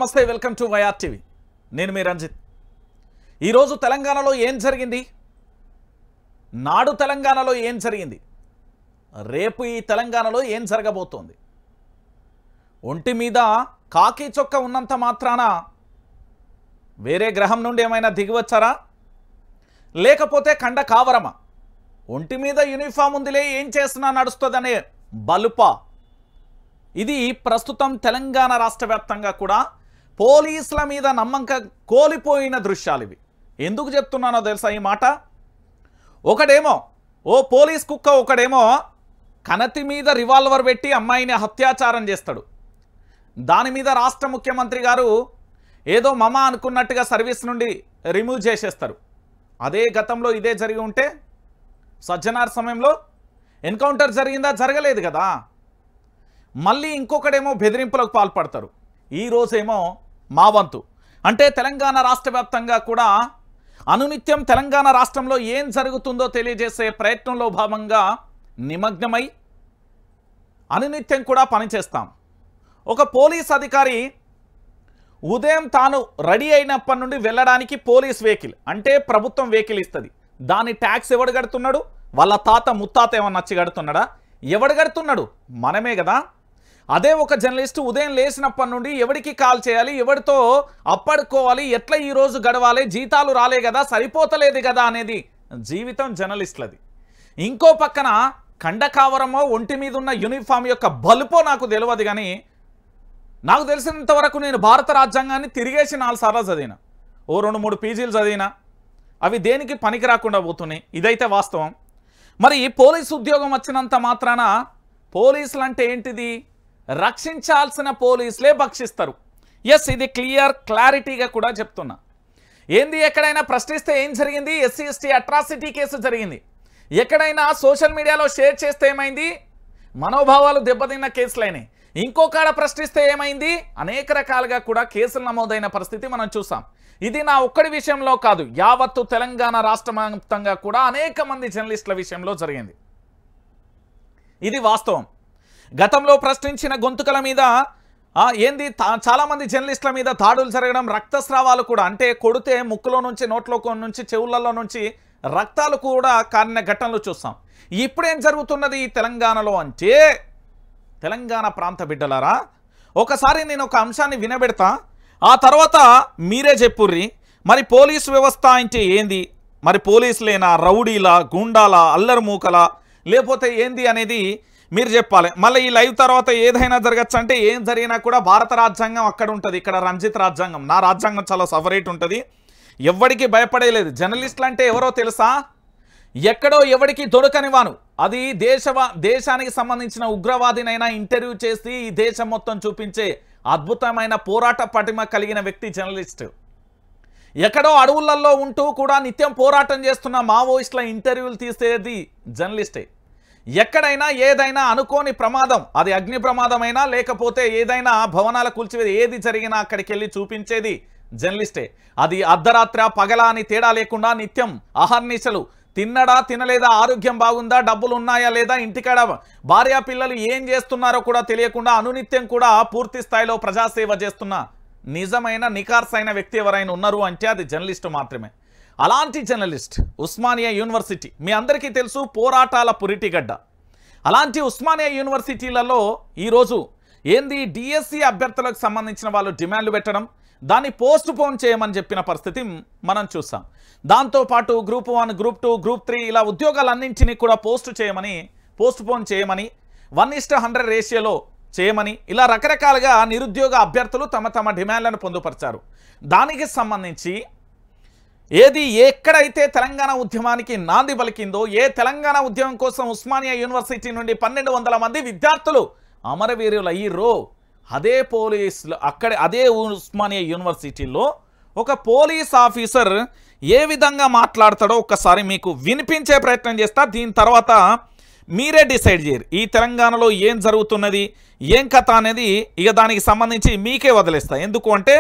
నమస్తే welcome to YR TV నేను మీ రంజిత్ ఈరోజు తెలంగాణలో ఏం జరిగింది నాడు తెలంగాణలో ఏం జరిగింది రేపు ఈ తెలంగాణలో ఏం జరగబోతోంది ఒంటి మీద కాకి చొక్క ఉన్నంత మాత్రాన వేరే గ్రహం నుండి ఏమైనా దిగివచ్చారా లేకపోతే కండ కావరమా ఒంటి మీద యూనిఫామ్ ఉందిలే ఏం చేస్తున్నా నడుస్తుందనే బలుపా ఇది ప్రస్తుతం తెలంగాణ రాష్ట్ర వ్యాప్తంగా కూడా పోలీసుల మీద నమ్మకం కోల్పోయిన దృశ్యాలు ఇవి ఎందుకు చెప్తున్నానో తెలుసా ఈ మాట ఒకడేమో ఓ పోలీస్ కుక్క ఒకడేమో కనతి మీద రివాల్వర్ పెట్టి అమ్మాయిని అత్యాచారం చేస్తాడు దాని మీద రాష్ట్ర ముఖ్యమంత్రి గారు ఏదో మమ అనుకున్నట్టుగా సర్వీస్ నుండి రిమూవ్ చేసేస్తారు అదే గతంలో ఇదే జరిగి ఉంటే సజ్జనార్ సమయంలో ఎన్కౌంటర్ జరిగిందా జరగలేదు కదా మళ్ళీ ఇంకొకడేమో బెదిరింపులకు పాల్పడతారు ఈ రోజేమో మా వంతు అంటే తెలంగాణ రాష్ట్ర వ్యాప్తంగా కూడా అనునిత్యం తెలంగాణ రాష్ట్రంలో ఏం జరుగుతుందో తెలియజేసే ప్రయత్నంలో భాగంగా నిమగ్నమై అనునిత్యం కూడా పనిచేస్తాం ఒక పోలీస్ అధికారి ఉదయం తాను రెడీ అయినప్పటి నుండి వెళ్ళడానికి పోలీస్ వెహికల్ అంటే ప్రభుత్వం వెహికల్ ఇస్తుంది దాని ట్యాక్స్ ఎవడు కడుతున్నాడు వాళ్ళ తాత ముత్తాత ఏమన్నా నచ్చి కడుతున్నాడా ఎవడు కడుతున్నాడు మనమే కదా అదే ఒక జర్నలిస్ట్ ఉదయం లేచినప్పటి నుండి ఎవరికి కాల్ చేయాలి ఎవరితో అప్పడుకోవాలి ఎట్లా ఈరోజు గడవాలి జీతాలు రాలే కదా సరిపోతలేదు కదా అనేది జీవితం జర్నలిస్టులది ఇంకో పక్కన కండకావరమో ఒంటి మీద ఉన్న యూనిఫామ్ యొక్క బలుపో నాకు తెలియదు కానీ నాకు తెలిసినంత వరకు నేను భారత రాజ్యాంగాన్ని తిరిగేసి 4 సార్లు చదివిన ఓ 2-3 పీజీలు చదివిన అవి దేనికి పనికి రాకుండా పోతున్నాయి ఇదైతే వాస్తవం మరి పోలీసు ఉద్యోగం వచ్చినంత మాత్రాన పోలీసులు అంటే ఏంటిది రక్షించాల్సిన పోలీసులే భక్షిస్తారు ఎస్ ఇది క్లారిటీగా కూడా చెప్తున్నా ఏంది ఎక్కడైనా ప్రశ్నిస్తే ఏం జరిగింది ఎస్సీ ఎస్టీ అట్రాసిటీ కేసు జరిగింది ఎక్కడైనా సోషల్ మీడియాలో షేర్ చేస్తే ఏమైంది మనోభావాలు దెబ్బతిన్న కేసులైనాయి ఇంకొకడ ప్రశ్నిస్తే ఏమైంది అనేక రకాలుగా కూడా కేసులు నమోదైన పరిస్థితి మనం చూసాం ఇది నా ఒక్కడి విషయంలో కాదు యావత్తు తెలంగాణ రాష్ట్ర వ్యాప్తంగా కూడా అనేక మంది జర్నలిస్టుల విషయంలో జరిగింది ఇది వాస్తవం గతంలో ప్రశ్నించిన గొంతుకల మీద ఏంది చాలామంది జర్నలిస్టుల మీద దాడులు జరగడం రక్తస్రావాలు కూడా అంటే కొడితే ముక్కులో నుంచి నోట్లో నుంచి చెవులలో నుంచి రక్తాలు కూడా కారిన ఘటనలు చూస్తాం ఇప్పుడేం జరుగుతున్నది ఈ తెలంగాణలో అంటే తెలంగాణ ప్రాంత బిడ్డలారా ఒకసారి నేను ఒక అంశాన్ని వినబెడతా ఆ తర్వాత మీరే చెప్పుర్రి మరి పోలీసు వ్యవస్థ అంటే ఏంది మరి పోలీసులేనా రౌడీలా గుండాలా అల్లరిమూకలా లేకపోతే ఏంది అనేది మీరు చెప్పాలి మళ్ళీ ఈ లైవ్ తర్వాత ఏదైనా జరగచ్చు అంటే ఏం జరిగినా కూడా భారత రాజ్యాంగం అక్కడ ఉంటుంది ఇక్కడ రంజిత్ రాజ్యాంగం నా రాజ్యాంగం చాలా సపరేట్ ఉంటుంది ఎవడికి భయపడేలేదు జర్నలిస్టులు అంటే ఎవరో తెలుసా ఎక్కడో ఎవడికి దొరకనివాను అది దేశానికి సంబంధించిన ఉగ్రవాదినైనా ఇంటర్వ్యూ చేసి ఈ దేశం మొత్తం చూపించే అద్భుతమైన పోరాట పటిమ కలిగిన వ్యక్తి జర్నలిస్ట్ ఎక్కడో అడవులలో ఉంటూ కూడా నిత్యం పోరాటం చేస్తున్న మావోయిస్టుల ఇంటర్వ్యూలు తీసేది జర్నలిస్టే ఎక్కడైనా ఏదైనా అనుకోని ప్రమాదం అది అగ్ని ప్రమాదమైనా లేకపోతే ఏదైనా భవనాల కూల్చివేది ఏది జరిగినా అక్కడికి వెళ్ళి చూపించేది జర్నలిస్టే అది అర్ధరాత్ర పగల అని తేడా లేకుండా నిత్యం అహర్నిశలు తిన్నడా తినలేదా ఆరోగ్యం బాగుందా డబ్బులు ఉన్నాయా లేదా ఇంటికాడ భార్యా పిల్లలు ఏం చేస్తున్నారో కూడా తెలియకుండా అనునిత్యం కూడా పూర్తి స్థాయిలో ప్రజాసేవ చేస్తున్న నిజమైన నికార్సైన వ్యక్తి ఎవరైనా ఉన్నారు అంటే అది జర్నలిస్టు మాత్రమే అలాంటి జర్నలిస్ట్ ఉస్మానియా యూనివర్సిటీ మీ అందరికీ తెలుసు పోరాటాల పురిటిగడ్డ అలాంటి ఉస్మానియా యూనివర్సిటీలలో ఈరోజు ఏంది డిఎస్సి అభ్యర్థులకు సంబంధించిన వాళ్ళు డిమాండ్లు పెట్టడం దాన్ని పోస్ట్ పోన్ చేయమని చెప్పిన పరిస్థితి మనం చూసాం దాంతోపాటు గ్రూప్ 1 గ్రూప్ 2 గ్రూప్ 3 ఇలా ఉద్యోగాలన్నింటినీ కూడా పోస్ట్ పోన్ చేయమని 1:100 రేషియోలో చేయమని ఇలా రకరకాలుగా నిరుద్యోగ అభ్యర్థులు తమ డిమాండ్లను పొందుపరిచారు దానికి సంబంధించి ఏది ఎక్కడైతే తెలంగాణ ఉద్యమానికి నాంది పలికిందో ఏ తెలంగాణ ఉద్యమం కోసం ఉస్మానియా యూనివర్సిటీ నుండి 1200 మంది విద్యార్థులు అమరవీరులు అయ్యిర్రో అదే పోలీసులు అదే ఉస్మానియా యూనివర్సిటీలో ఒక పోలీస్ ఆఫీసర్ ఏ విధంగా మాట్లాడతాడో ఒక్కసారి మీకు వినిపించే ప్రయత్నం చేస్తా దీని తర్వాత మీరే డిసైడ్ చేయరు ఈ తెలంగాణలో ఏం జరుగుతున్నది ఏం కథ అనేది ఇక దానికి సంబంధించి మీకే వదిలేస్తా ఎందుకు అంటే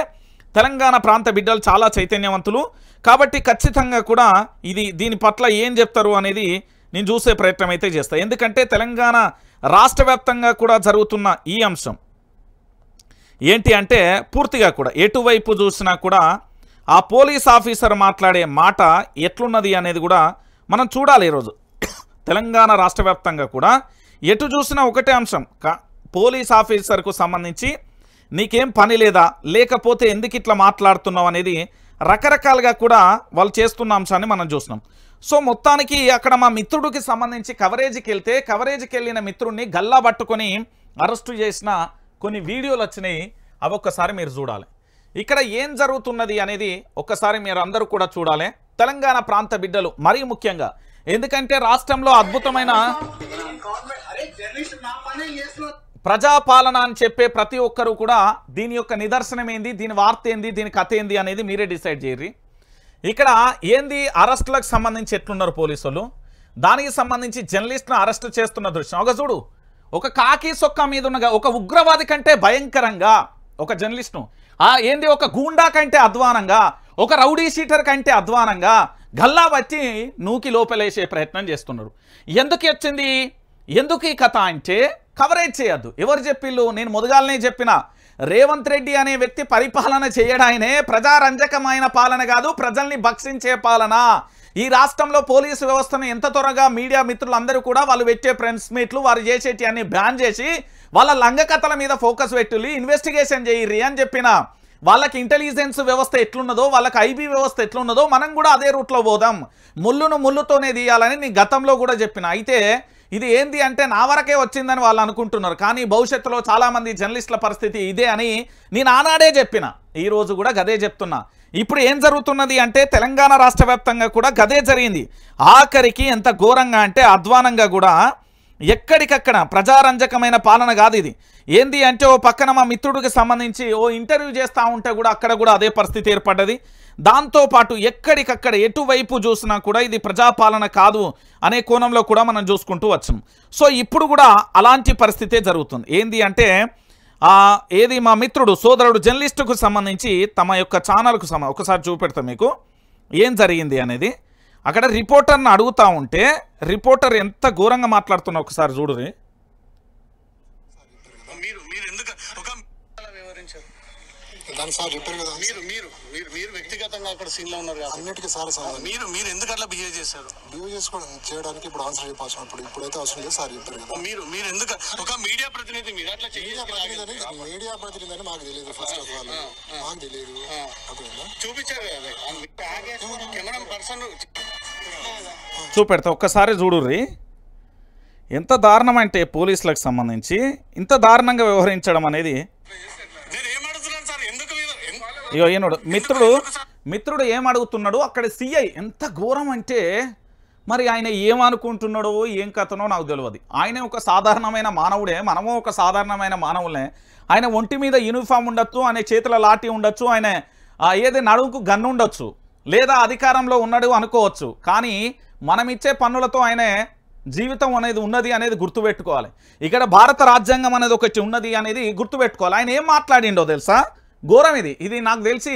తెలంగాణ ప్రాంత బిడ్డలు చాలా చైతన్యవంతులు కాబట్టి ఖచ్చితంగా కూడా దీని పట్ల ఏం చెప్తారు అనేది నేను చూసే ప్రయత్నం అయితే చేస్తా ఎందుకంటే తెలంగాణ రాష్ట్ర వ్యాప్తంగా కూడా జరుగుతున్న ఈ అంశం ఏంటి అంటే పూర్తిగా కూడా ఎటువైపు చూసినా కూడా ఆ పోలీస్ ఆఫీసర్ మాట్లాడే మాట ఎట్లున్నది అనేది కూడా మనం చూడాలి. ఈరోజు తెలంగాణ రాష్ట్ర వ్యాప్తంగా కూడా ఎటు చూసినా ఒకటే అంశం, పోలీస్ ఆఫీసర్కు సంబంధించి నీకేం పని లేదా, లేకపోతే ఎందుకు ఇట్లా మాట్లాడుతున్నావు అనేది రకరకాలుగా కూడా వాళ్ళు చేస్తున్న అంశాన్ని మనం చూస్తున్నాం. సో మొత్తానికి అక్కడ మా మిత్రుడికి సంబంధించి కవరేజీకి వెళ్ళిన మిత్రుడిని గల్లా పట్టుకొని అరెస్టు చేసిన కొన్ని వీడియోలు వచ్చినాయి. అవి ఒక్కసారి మీరు చూడాలి. ఇక్కడ ఏం జరుగుతున్నది అనేది ఒక్కసారి మీరు అందరూ కూడా చూడాలి. తెలంగాణ ప్రాంత బిడ్డలు మరీ ముఖ్యంగా, ఎందుకంటే రాష్ట్రంలో అద్భుతమైన ప్రజాపాలన అని చెప్పే ప్రతి ఒక్కరూ కూడా దీని యొక్క నిదర్శనం ఏంది, దీని వార్త ఏంది, దీని కథ ఏంది అనేది మీరే డిసైడ్ చేయరు. ఇక్కడ ఏంది అరెస్టులకు సంబంధించి ఎట్లున్నారు పోలీసులు, దానికి సంబంధించి జర్నలిస్ట్ను అరెస్ట్ చేస్తున్న దృశ్యం ఒక చూడు. ఒక కాకి సొక్క మీద ఉన్న ఒక ఉగ్రవాది కంటే భయంకరంగా ఒక జర్నలిస్ట్ను, ఏంది ఒక గూండా కంటే అధ్వానంగా, ఒక రౌడీ షీటర్ కంటే అధ్వానంగా గల్లా వచ్చి నూకి లోపలేసే ప్రయత్నం చేస్తున్నారు. ఎందుకు వచ్చింది, ఎందుకు ఈ కథ అంటే కవరేజ్ చేయొద్దు. ఎవరు చెప్పిళ్ళు, నేను మొదగాలనే చెప్పిన రేవంత్ రెడ్డి అనే వ్యక్తి పరిపాలన చేయడాయనే ప్రజారంజకమైన పాలన కాదు, ప్రజల్ని భక్షించే పాలన. ఈ రాష్ట్రంలో పోలీసు వ్యవస్థను ఎంత త్వరగా మీడియా మిత్రులందరూ కూడా వాళ్ళు పెట్టే ప్రెస్ మీట్లు వారు చేసేటి అన్ని బ్యాన్ చేసి వాళ్ళ లంగకథల మీద ఫోకస్ పెట్టులి, ఇన్వెస్టిగేషన్ చేయర్రి అని చెప్పిన. వాళ్ళకి ఇంటెలిజెన్స్ వ్యవస్థ ఎట్లున్నదో, వాళ్ళకి ఐబీ వ్యవస్థ ఎట్లున్నదో మనం కూడా అదే రూట్లో పోదాం, ముళ్ళును ముళ్ళుతోనే తీయాలని నీ గతంలో కూడా చెప్పిన. అయితే ఇది ఏంది అంటే నా వరకే వచ్చిందని వాళ్ళు అనుకుంటున్నారు, కానీ భవిష్యత్తులో చాలామంది జర్నలిస్టుల పరిస్థితి ఇదే అని నేను ఆనాడే చెప్పిన. ఈరోజు కూడా గదే చెప్తున్నా. ఇప్పుడు ఏం జరుగుతున్నది అంటే తెలంగాణ రాష్ట్ర వ్యాప్తంగా కూడా గదే జరిగింది. ఆఖరికి ఎంత ఘోరంగా అంటే అధ్వానంగా కూడా ఎక్కడికక్కడ ప్రజారంజకమైన పాలన కాదు ఇది. ఏంది అంటే ఓ పక్కన మా మిత్రుడికి సంబంధించి ఓ ఇంటర్వ్యూ చేస్తూ ఉంటే కూడా అక్కడ కూడా అదే పరిస్థితి ఏర్పడ్డది. దాంతోపాటు ఎక్కడికక్కడ ఎటువైపు చూసినా కూడా ఇది ప్రజాపాలన కాదు అనే కోణంలో కూడా మనం చూసుకుంటూ వచ్చాం. సో ఇప్పుడు కూడా అలాంటి పరిస్థితే జరుగుతుంది. ఏంది అంటే ఏది మా మిత్రుడు సోదరుడు జర్నలిస్టుకు సంబంధించి తమ యొక్క ఛానల్కు ఒకసారి చూపెడతాం మీకు ఏం జరిగింది అనేది. అక్కడ రిపోర్టర్ని అడుగుతూ ఉంటే రిపోర్టర్ ఎంత ఘోరంగా మాట్లాడుతున్నా ఒకసారి చూడురి. మీరు వ్యక్తిగతంగా అక్కడ సీన్ లో ఉన్నారు, అన్నిటికీ సార్ మీరు ఎందుకు అట్లా బిహేవ్ చేశారు? బిహేవ్ చేసుకోవడం చేయడానికి ఇప్పుడు ఆన్సర్ చెప్పాల్సిన ఇప్పుడైతే అవసరం లేదు సార్ చెప్పారు కదా. మీరు ఎందుకు ఒక మీడియా ప్రతినిధి మీరు అట్లా మీడియా ప్రతినిధి అని మాకు తెలియదు, ఫస్ట్ ఆఫ్ ఆల్ మాకు తెలియదు. చూపించారు పర్సన్ చూపెడతా ఒక్కసారి చూడుర్రి. ఎంత దారుణం అంటే పోలీసులకు సంబంధించి ఇంత దారుణంగా వ్యవహరించడం అనేది. ఇగో ఈయనడు మిత్రుడు ఏం అడుగుతున్నాడు, అక్కడ సిఐ ఎంత ఘోరం అంటే మరి ఆయన ఏమనుకుంటున్నాడో ఏం కథనో నాకు తెలియదు. ఆయనే ఒక సాధారణమైన మానవుడే, మనము ఒక సాధారణమైన మానవులే. ఆయన ఒంటి మీద యూనిఫామ్ ఉండొచ్చు, ఆయన చేతుల లాఠీ ఉండొచ్చు, ఆయన ఏది నడుముకు గన్ను ఉండొచ్చు, లేదా అధికారంలో ఉన్నాడు అనుకోవచ్చు. కానీ మనం ఇచ్చే పన్నులతో ఆయన జీవితం అనేది ఉన్నది అనేది గుర్తుపెట్టుకోవాలి. ఇక్కడ భారత రాజ్యాంగం అనేది ఒకటి ఉన్నది అనేది గుర్తుపెట్టుకోవాలి. ఆయన ఏం మాట్లాడిండో తెలుసా, ఘోరం ఇది నాకు తెలిసి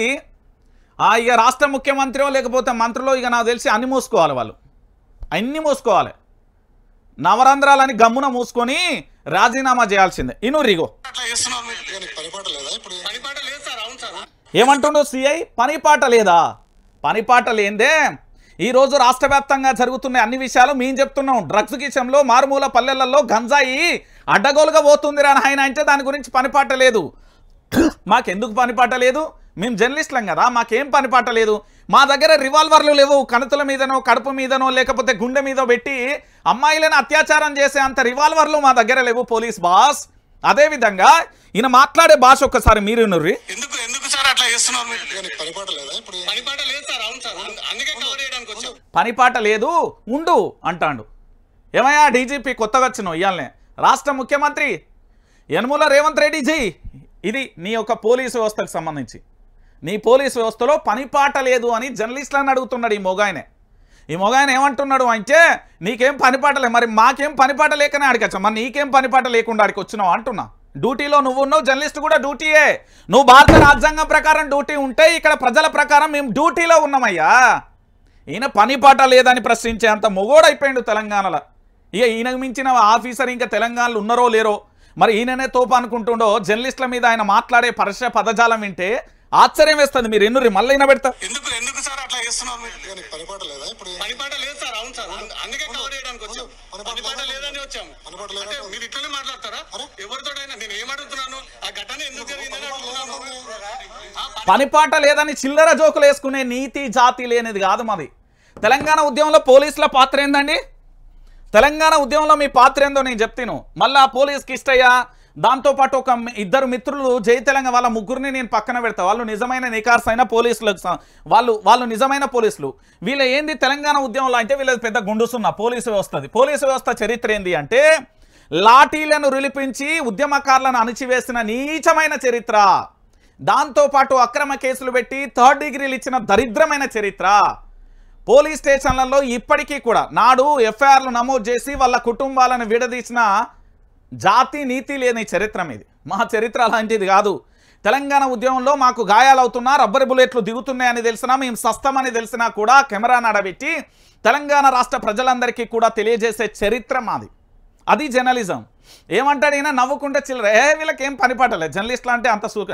ఇక రాష్ట్ర ముఖ్యమంత్రి లేకపోతే మంత్రులు ఇక నాకు తెలిసి అన్ని మూసుకోవాలి, వాళ్ళు అన్నీ మూసుకోవాలి. నవరంధ్రాలని గమ్మున మూసుకొని రాజీనామా చేయాల్సిందే. ఇనురిగో ఏమంటుండో సిఐ, పనిపాట లేదా? పనిపాట లేదే ఈరోజు రాష్ట్ర వ్యాప్తంగా జరుగుతున్న అన్ని విషయాలు మేము చెప్తున్నాం. డ్రగ్స్ విషయంలో మారుమూల పల్లెలలో గంజాయి అడ్డగోలుగా పోతుందిరా ఆయన అంటే దాని గురించి పనిపాట లేదు. మాకెందుకు పనిపాట లేదు? మేము జర్నలిస్టులం కదా, మాకేం పనిపాట లేదు. మా దగ్గర రివాల్వర్లు లేవు, కణుతుల మీదనో కడుపు మీదనో లేకపోతే గుండె మీదో పెట్టి అమ్మాయిలను అత్యాచారం చేసే అంత రివాల్వర్లు మా దగ్గర లేవు పోలీస్ బాస్. అదేవిధంగా ఈయన మాట్లాడే భాష ఒక్కసారి మీరు నుర్రి. పనిపాట లేదు ఉండు అంటాడు. ఏమయ్యా డీజీపీ కొత్తగా వచ్చినావు ఇయ్యాలనే రాష్ట్ర ముఖ్యమంత్రి యనమల రేవంత్ రెడ్డి జీ, ఇది నీ యొక్క పోలీసు వ్యవస్థకు సంబంధించి నీ పోలీసు వ్యవస్థలో పనిపాట లేదు అని జర్నలిస్టులను అడుగుతున్నాడు ఈ మొగాయనే. ఈ మొగాయన ఏమంటున్నాడు అంటే నీకేం పనిపాట లేదు, మరి మాకేం పనిపాట లేకనే అడిగచ్చా, మరి నీకేం పనిపాట లేకుండా అడిగి వచ్చినావు అంటున్నా. డ్యూటీలో నువ్వు ఉన్నావు, జర్నలిస్ట్ కూడా డ్యూటీయే. నువ్వు భారత రాజ్యాంగం ప్రకారం డ్యూటీ ఉంటే ఇక్కడ ప్రజల ప్రకారం మేము డ్యూటీలో ఉన్నామయ్యా. ఈయన పనిపాట లేదని ప్రశ్నించే అంత మొగోడైపోయిండు తెలంగాణలో. ఇక ఈయనకు మించిన ఆఫీసర్ ఇంకా తెలంగాణలో ఉన్నారో లేరో మరి ఈయననే తోపు అనుకుంటుండో జర్నలిస్టుల మీద ఆయన మాట్లాడే పదజాలం వింటే ఆశ్చర్యం వేస్తుంది. మీరు ఎన్నురి మళ్ళీ పెడతా ఎందుకు ఎందుకు సార్ అట్లా చేస్తున్నారు మీరు? నీకు పనిపాట లేదా ఇప్పుడు? పనిపాట లేదు సార్. అవును సార్, అందుకే కవర్ చేయడానికి వచ్చాం. పనిపాట లేదని వచ్చాము. పనిపాట అంటే లేదా? మీరు ఇట్లనే మాట్లాడతారా? ఎవరితోటైనా నేను ఏమడుగుతున్నాను, ఆ ఘటన ఎందుకు జరిగిందని అడుగుతున్నాను. పనిపాట లేదని చిల్లర జోకులు వేసుకునే నీతి జాతి లేనిది కాదు మాది. తెలంగాణ ఉద్యమంలో పోలీసుల పాత్ర ఏందండి? తెలంగాణ ఉద్యమంలో మీ పాత్ర ఏందో నేను చెప్తాను. మళ్ళీ ఆ పోలీస్కి ఇష్టయ్యా దాంతోపాటు ఒక ఇద్దరు మిత్రులు జై తెలంగాణ వాళ్ళ ముగ్గురిని నేను పక్కన పెడతా. వాళ్ళు నిజమైన నికార్సైన పోలీసులకు వాళ్ళు నిజమైన పోలీసులు. వీళ్ళ ఏంది తెలంగాణ ఉద్యమంలో అంటే వీళ్ళది పెద్ద గుండుసున్న పోలీసు వ్యవస్థది. పోలీసు వ్యవస్థ చరిత్ర ఏంది అంటే లాఠీలను రిలిపించి ఉద్యమకారులను అణిచివేసిన నీచమైన చరిత్ర. దాంతోపాటు అక్రమ కేసులు పెట్టి 3rd డిగ్రీలు ఇచ్చిన దరిద్రమైన చరిత్ర. పోలీస్ స్టేషన్లలో ఇప్పటికీ కూడా నాడు ఎఫ్ఐఆర్లు నమోదు చేసి వాళ్ళ కుటుంబాలను విడదీసిన జాతి నీతి లేని చరిత్ర మీది. మా చరిత్ర అలాంటిది కాదు. తెలంగాణ ఉద్యమంలో మాకు గాయాలవుతున్నా, రబ్బర్ బుల్లెట్లు దిగుతున్నాయని తెలిసినా, మేము సస్తమని తెలిసినా కూడా కెమెరా నడబెట్టి తెలంగాణ రాష్ట్ర ప్రజలందరికీ కూడా తెలియజేసే చరిత్ర మాది. అది జర్నలిజం. ఏమంటాడు ఈయన నవ్వుకుంటే చిల్లర, వీళ్ళకి ఏం పని పట్టలేదు జర్నలిస్టులు అంటే అంత సూక.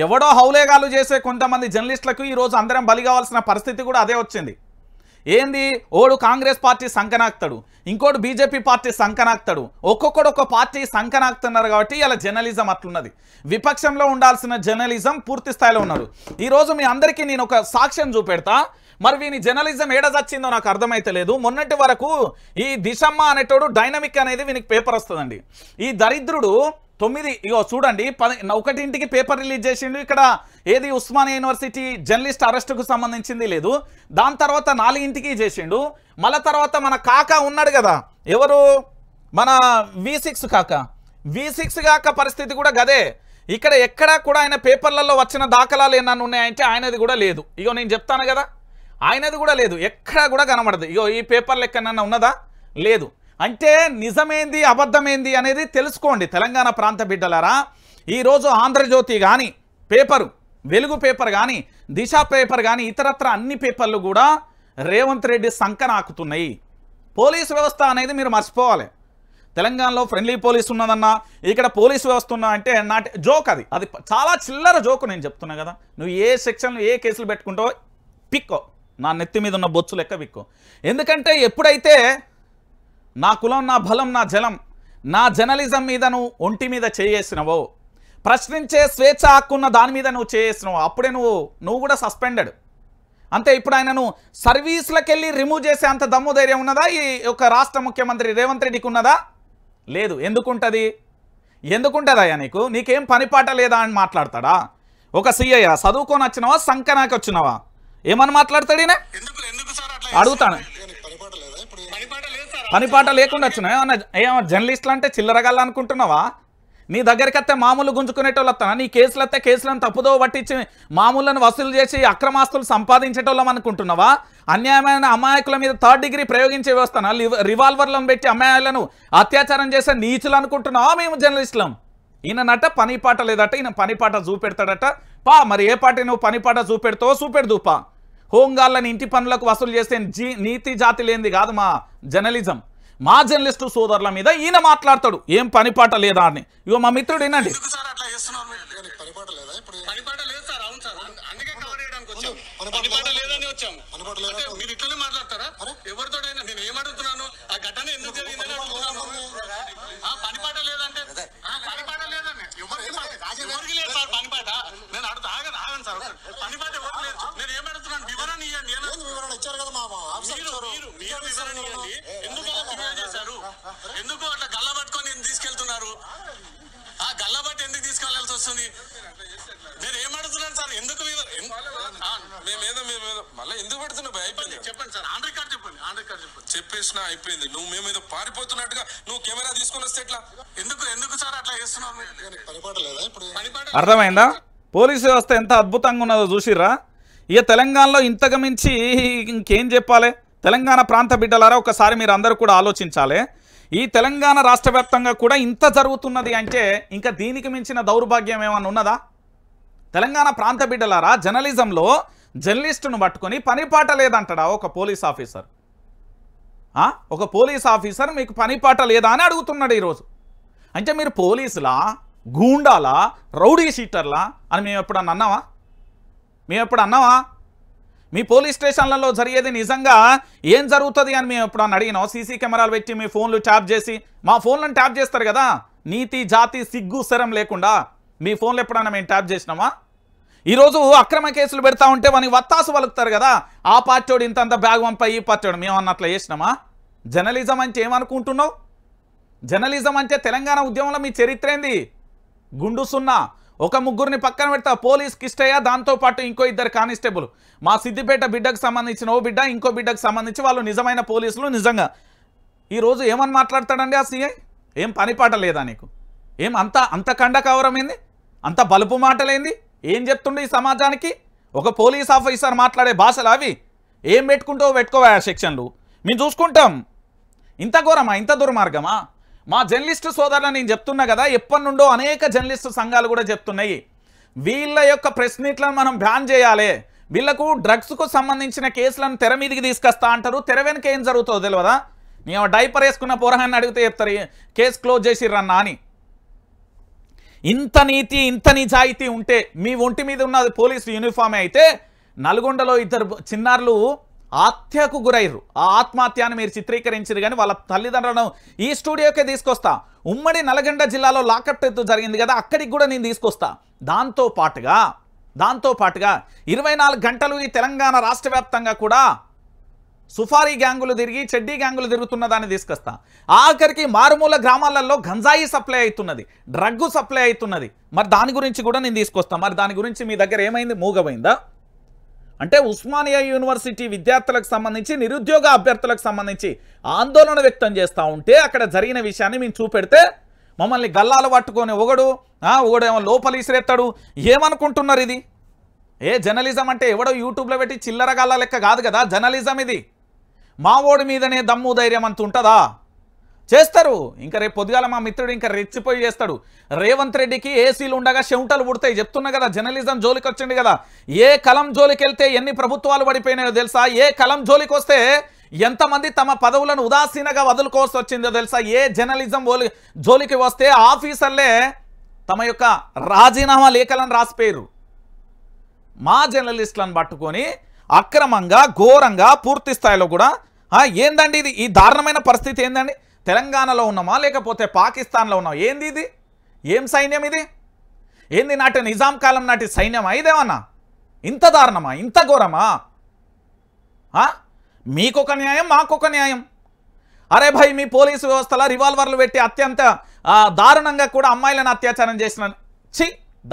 ఎవడో హౌలేగాలు చేసే కొంతమంది జర్నలిస్టులకు ఈరోజు అందరం బలి కావాల్సిన పరిస్థితి కూడా అదే వచ్చింది. ఏంది ఓడు కాంగ్రెస్ పార్టీ సంకనాక్తాడు, ఇంకోటి బీజేపీ పార్టీ సంకనాక్తాడు, ఒక్కొక్కడు ఒక పార్టీ సంకనాక్తున్నారు. కాబట్టి ఇలా జర్నలిజం అట్లున్నది. విపక్షంలో ఉండాల్సిన జర్నలిజం పూర్తి స్థాయిలో ఉన్నాడు. ఈరోజు మీ అందరికీ నేను ఒక సాక్ష్యం చూపెడతా. మరి వీని జర్నలిజం ఏడదచ్చిందో నాకు అర్థమైతే లేదు. మొన్నటి వరకు ఈ దిశమ్మ అనేటోడు డైనమిక్ అనేది వీనికి పేపర్ వస్తుందండి. ఈ దరిద్రుడు 9 ఇగో చూడండి 1ంటికి పేపర్ రిలీజ్ చేసిండు. ఇక్కడ ఏది ఉస్మానియా యూనివర్సిటీ జర్నలిస్ట్ అరెస్టుకు సంబంధించింది లేదు. దాని తర్వాత 4ంటికి చేసిండు. మళ్ళా తర్వాత మన కాకా ఉన్నాడు కదా, ఎవరు మన V6 కాక పరిస్థితి కూడా గదే. ఇక్కడ ఎక్కడా కూడా ఆయన పేపర్లలో వచ్చిన దాఖలాలు ఏమన్నా ఉన్నాయంటే ఆయనది కూడా లేదు. ఇగో నేను చెప్తాను కదా, ఆయనది కూడా లేదు, ఎక్కడా కూడా కనబడదు. ఇగో ఈ పేపర్లు ఎక్కడన్నా ఉన్నదా? లేదు. అంటే నిజమేంది అబద్ధమేంది అనేది తెలుసుకోండి తెలంగాణ ప్రాంత బిడ్డలారా. ఈరోజు ఆంధ్రజ్యోతి కానీ పేపరు, వెలుగు పేపర్ కానీ, దిశ పేపర్ కానీ, ఇతరత్ర అన్ని పేపర్లు కూడా రేవంత్ రెడ్డి సంకనాకుతున్నాయి. పోలీసు వ్యవస్థ అనేది మీరు మర్చిపోవాలి. తెలంగాణలో ఫ్రెండ్లీ పోలీస్ ఉన్నదన్నా, ఇక్కడ పోలీసు వ్యవస్థ ఉన్నా అంటే నాట్ జోక్. అది చాలా చిల్లర జోకు. నేను చెప్తున్నా కదా, నువ్వు ఏ సెక్షన్లు ఏ కేసులు పెట్టుకుంటావో పిక్కో, నా నెత్తి మీద ఉన్న బొచ్చు లెక్క పిక్కో. ఎందుకంటే ఎప్పుడైతే నా కులం, నా బలం, నా జలం, నా జర్నలిజం మీద నువ్వు ఒంటి మీద చేయేసినవో, ప్రశ్నించే స్వేచ్ఛ హక్కున్న దాని మీద నువ్వు చేసినావు, అప్పుడే నువ్వు కూడా సస్పెండెడ్ అంతే. ఇప్పుడు ఆయనను సర్వీస్లకు వెళ్ళి రిమూవ్ చేసే అంత దమ్ము ధైర్యం ఉన్నదా ఈ ఒక రాష్ట్ర ముఖ్యమంత్రి రేవంత్ రెడ్డికి ఉన్నదా? లేదు. ఎందుకుంటుంది అయ్యా? నీకేం పనిపాట లేదా అని మాట్లాడతాడా? ఒక సిఐ చదువుకొని వచ్చినావా, సంకనాకి వచ్చినావా? ఏమని మాట్లాడతాడు ఈయన? అడుగుతాను. పనిపాట లేకుండా వచ్చినా ఏమన్నా జర్నలిస్టులు అంటే చిల్లరగల్లా అనుకుంటున్నావా? నీ దగ్గరికి వస్తే మామూలు గుంజుకునేటోళ్ళు వస్తానా? నీ కేసులు వస్తే కేసులను తప్పుదో పట్టించి మామూలను వసూలు చేసి అక్రమాస్తులు సంపాదించేటోళ్ళం అనుకుంటున్నావా? అన్యాయమైన అమాయకుల మీద 3rd డిగ్రీ ప్రయోగించే వ్యవస్థన రివాల్వర్లను పెట్టి అమ్మాయిలను అత్యాచారం చేసే నీచులు అనుకుంటున్నావా మేము జర్నలిస్టులం? ఈయననట పనిపాట లేదట, ఈయన పనిపాట చూపెడతాడట. మరి ఏ పార్టీ నువ్వు పనిపాట చూపెడతావో చూపెడదుపా. హోంగాళ్ళని ఇంటి పనులకు వసూలు చేస్తే నీతి జాతి లేనిది కాదు మా జర్నలిజం. మా జర్నలిస్టు సోదరుల మీద ఈయన మాట్లాడతాడు ఏం పనిపాట లేదా అని. ఇగో మా మిత్రుడు వినండి. ఎందుకు అట్లా గల్ల పట్టుకొని తీసుకెళ్తున్నారు? ఆ గల్ల బట్టి ఎందుకు తీసుకెళ్లాల్సి వస్తుంది? నేను ఏమడుగుతున్నాను సార్, ఎందుకు మేమేదో మళ్ళీ ఎందుకు పెడుతున్నావు? అయిపోయింది చెప్పండి సార్, ఆన్ రికార్డ్ చెప్పండి. చెప్పేసిన అయిపోయింది. నువ్వు మేమేదో పారిపోతున్నట్టుగా నువ్వు కెమెరా తీసుకొని వస్తే ఎట్లా? ఎందుకు సార్ అట్లా చేస్తున్నావు? అర్థమైందా? పోలీసు వ్యవస్థ ఎంత అద్భుతంగా ఉన్నదో చూసిర్రా? ఇక తెలంగాణలో ఇంతకు మించి ఇంకేం చెప్పాలి? తెలంగాణ ప్రాంత బిడ్డలారా ఒకసారి మీరు అందరూ కూడా ఆలోచించాలి. ఈ తెలంగాణ రాష్ట్ర వ్యాప్తంగా కూడా ఇంత జరుగుతున్నది అంటే ఇంకా దీనికి మించిన దౌర్భాగ్యం ఏమన్నా ఉన్నదా? తెలంగాణ ప్రాంత బిడ్డలారా, జర్నలిజంలో జర్నలిస్టును పట్టుకొని పనిపాట లేదంటాడా ఒక పోలీస్ ఆఫీసర్? ఒక పోలీస్ ఆఫీసర్ మీకు పనిపాట లేదా అని అడుగుతున్నాడు ఈరోజు. అంటే మీరు పోలీసులా, గూండాలా, రౌడీ షీటర్లా అని మేము ఎప్పుడన్నా అన్నావా? మీ పోలీస్ స్టేషన్లలో జరిగేది నిజంగా ఏం జరుగుతుంది అని మేము ఎప్పుడన్నా అడిగినాం? సీసీ కెమెరాలు పెట్టి మీ ఫోన్లు ట్యాప్ చేసి, మా ఫోన్లను ట్యాప్ చేస్తారు కదా, నీతి జాతి సిగ్గు శరం లేకుండా మీ ఫోన్లు ఎప్పుడన్నా మేము ట్యాప్ చేసినామా? ఈరోజు అక్రమ కేసులు పెడతా ఉంటే మనకి వత్తాసు వలుకుతారు కదా, ఆ పార్టీోడు ఇంతంత బ్యాగ్ పంప, ఈ పార్టీోడు మేము అన్నట్లు చేసినామా? జర్నలిజం అంటే ఏమనుకుంటున్నావు? జర్నలిజం అంటే తెలంగాణ ఉద్యమంలో మీ చరిత్ర ఏంది? గుండు సున్నా. ఒక ముగ్గురిని పక్కన పెడతా, పోలీస్ కిష్టయ్య, దాంతోపాటు ఇంకో 2 కానిస్టేబుల్, మా సిద్దిపేట బిడ్డకు సంబంధించిన ఓ బిడ్డ, ఇంకో బిడ్డకు సంబంధించి వాళ్ళు నిజమైన పోలీసులు. నిజంగా ఈరోజు ఏమని మాట్లాడతాడండి ఆ సీఐ? ఏం పనిపాట లేదా నీకు? ఏం అంత కండ కవరమైంది? అంత బలుపు మాటలేంది? ఏం చెప్తుండే ఈ సమాజానికి? ఒక పోలీస్ ఆఫీసర్ మాట్లాడే భాషలు అవి? ఏం పెట్టుకోవా సెక్షన్లు మేము చూసుకుంటాం. ఇంత ఘోరమా, ఇంత దుర్మార్గమా? మా జర్నలిస్టు సోదరులు నేను చెప్తున్నా కదా, ఎప్పటి నుండో అనేక జర్నలిస్టు సంఘాలు కూడా చెప్తున్నాయి, వీళ్ళ యొక్క ప్రెస్ మీట్లను మనం బ్యాన్ చేయాలి, వీళ్లకు డ్రగ్స్కు సంబంధించిన కేసులను తెర మీదకి తీసుకొస్తా అంటారు, తెర వెనుక ఏం జరుగుతుందో తెలియదా? నేను డైపర్ వేసుకున్న పోరగాన్ని అడిగితే చెప్తారు కేసు క్లోజ్ చేసిర్రన్నా అని. ఇంత నీతి, ఇంత నిజాయితీ ఉంటే మీ ఒంటి మీద ఉన్నది పోలీసు యూనిఫామే అయితే, నల్గొండలో 2 చిన్నారులు ఆత్మహత్యకు గురైర్రు. ఆ ఆత్మహత్యను మీరు చిత్రీకరించారు, కానీ వాళ్ళ తల్లిదండ్రులను ఈ స్టూడియోకే తీసుకొస్తా. ఉమ్మడి నల్గొండ జిల్లాలో లాకప్ డెత్ జరిగింది కదా, అక్కడికి కూడా నేను తీసుకొస్తా. దాంతో పాటుగా 24 గంటలు ఈ తెలంగాణ రాష్ట్ర వ్యాప్తంగా కూడా సుఫారీ గ్యాంగులు తిరిగి, చెడ్డీ గ్యాంగులు తిరుగుతున్న దాన్ని తీసుకొస్తా. ఆఖరికి మారుమూల గ్రామాలలో గంజాయి సప్లై అవుతున్నది, డ్రగ్గు సప్లై అవుతున్నది. మరి దాని గురించి కూడా నేను తీసుకొస్తా. మరి దాని గురించి మీ దగ్గర ఏమైంది? మూగమైందా? అంటే ఉస్మానియా యూనివర్సిటీ విద్యార్థులకు సంబంధించి, నిరుద్యోగ అభ్యర్థులకు సంబంధించి ఆందోళన వ్యక్తం చేస్తూ ఉంటే అక్కడ జరిగిన విషయాన్ని మేము చూపెడితే మమ్మల్ని గల్లాలు పట్టుకొని ఒకడేమో లోపలి ఇసిరెత్తాడు. ఏమనుకుంటున్నారు ఇది? జర్నలిజం అంటే ఎవడో యూట్యూబ్లో పెట్టి చిల్లర గల్లా లెక్క కాదు కదా జర్నలిజం ఇది. మా ఓడి మీదనే దమ్ము ధైర్యం అంత ఉంటుందా? చేస్తారు. ఇంకా రేపు పొద్దుగాల మా మిత్రుడు ఇంకా రెచ్చిపోయి చేస్తాడు. రేవంత్ రెడ్డికి ఏసీలు ఉండగా చెమటలు పుడతాయి చెప్తున్నా కదా. జర్నలిజం జోలికి వచ్చింది కదా, ఏ కలం జోలికి వెళ్తే ఎన్ని ప్రభుత్వాలు పడిపోయినాయో తెలుసా? ఏ కలం జోలికి వస్తే ఎంతమంది తమ పదవులను ఉదాసీనంగా వదులుకోవాల్సి వచ్చిందో తెలుసా? ఏ జర్నలిజం జోలికి వస్తే ఆఫీసర్లే తమ యొక్క రాజీనామా లేఖలను రాసిపోయారు. మా జర్నలిస్టులను పట్టుకొని అక్రమంగా, ఘోరంగా, పూర్తి స్థాయిలో కూడా ఏందండి ఇది? ఈ దారుణమైన పరిస్థితి ఏందండి? తెలంగాణలో ఉన్నామా లేకపోతే పాకిస్తాన్లో ఉన్నామా? ఏంది ఇది? ఏం సైన్యం ఇది? ఏంది నాటి నిజాం కాలం నాటి సైన్యమా ఇదేమన్నా? ఇంత దారుణమా? ఇంత ఘోరమా? మీకొక న్యాయం, మాకొక న్యాయం. అరే భయ్, మీ పోలీసు వ్యవస్థలో రివాల్వర్లు పెట్టి అత్యంత దారుణంగా కూడా అమ్మాయిలను అత్యాచారం చేసిన